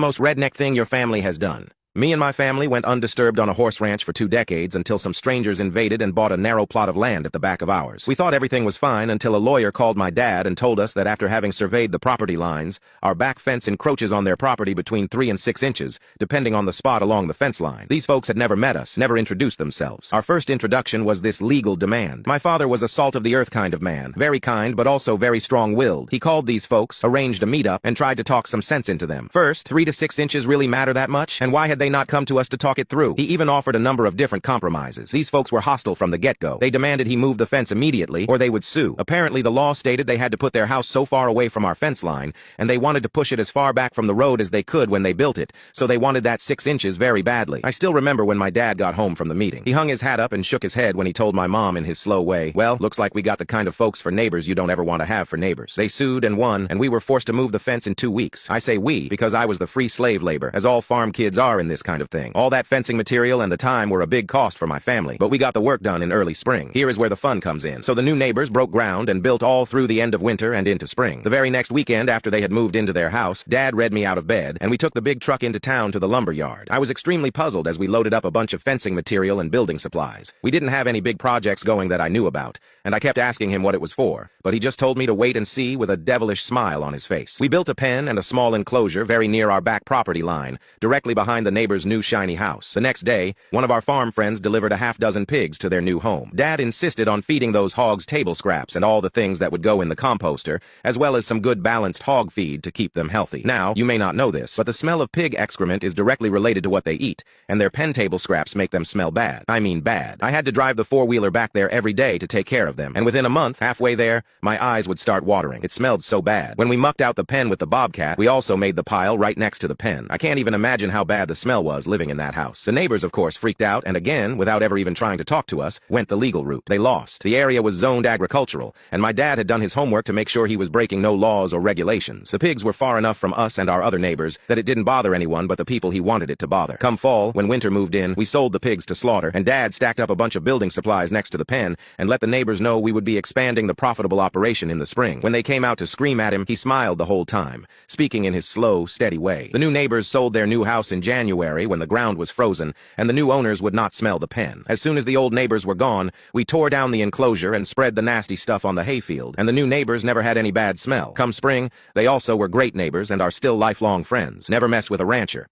Most redneck thing your family has done. Me and my family went undisturbed on a horse ranch for 2 decades until some strangers invaded and bought a narrow plot of land at the back of ours. We thought everything was fine until a lawyer called my dad and told us that after having surveyed the property lines, our back fence encroaches on their property between 3 and 6 inches, depending on the spot along the fence line. These folks had never met us, never introduced themselves. Our first introduction was this legal demand. My father was a salt-of-the-earth kind of man, very kind but also very strong-willed. He called these folks, arranged a meet-up, and tried to talk some sense into them. First, 3 to 6 inches really matter that much? And why had they not come to us to talk it through? He even offered a number of different compromises. These folks were hostile from the get-go. They demanded he move the fence immediately, or they would sue. Apparently, the law stated they had to put their house so far away from our fence line, and they wanted to push it as far back from the road as they could when they built it, so they wanted that 6 inches very badly. I still remember when my dad got home from the meeting. He hung his hat up and shook his head when he told my mom in his slow way, "Well, looks like we got the kind of folks for neighbors you don't ever want to have for neighbors." They sued and won, and we were forced to move the fence in 2 weeks. I say we, because I was the free slave labor, as all farm kids are in this kind of thing. All that fencing material and the time were a big cost for my family, but we got the work done in early spring. Here is where the fun comes in. So the new neighbors broke ground and built all through the end of winter and into spring. The very next weekend after they had moved into their house, Dad read me out of bed, and we took the big truck into town to the lumber yard. I was extremely puzzled as we loaded up a bunch of fencing material and building supplies. We didn't have any big projects going that I knew about, and I kept asking him what it was for, but he just told me to wait and see with a devilish smile on his face. We built a pen and a small enclosure very near our back property line, directly behind the neighbor's new shiny house. The next day, one of our farm friends delivered a half-dozen pigs to their new home. Dad insisted on feeding those hogs table scraps and all the things that would go in the composter, as well as some good balanced hog feed to keep them healthy. Now, you may not know this, but the smell of pig excrement is directly related to what they eat, and their pen table scraps make them smell bad. I mean bad. I had to drive the four-wheeler back there every day to take care of them, and within a month, halfway there, my eyes would start watering. It smelled so bad. When we mucked out the pen with the bobcat, we also made the pile right next to the pen. I can't even imagine how bad the smell was living in that house. The neighbors, of course, freaked out, and again, without ever even trying to talk to us, went the legal route. They lost. The area was zoned agricultural, and my dad had done his homework to make sure he was breaking no laws or regulations. The pigs were far enough from us and our other neighbors that it didn't bother anyone but the people he wanted it to bother. Come fall, when winter moved in, we sold the pigs to slaughter, and Dad stacked up a bunch of building supplies next to the pen and let the neighbors know we would be expanding the profitable operation in the spring. When they came out to scream at him, he smiled the whole time, speaking in his slow, steady way. The new neighbors sold their new house in January when the ground was frozen, and the new owners would not smell the pen. As soon as the old neighbors were gone, we tore down the enclosure and spread the nasty stuff on the hayfield, and the new neighbors never had any bad smell. Come spring, they also were great neighbors and are still lifelong friends. Never mess with a rancher.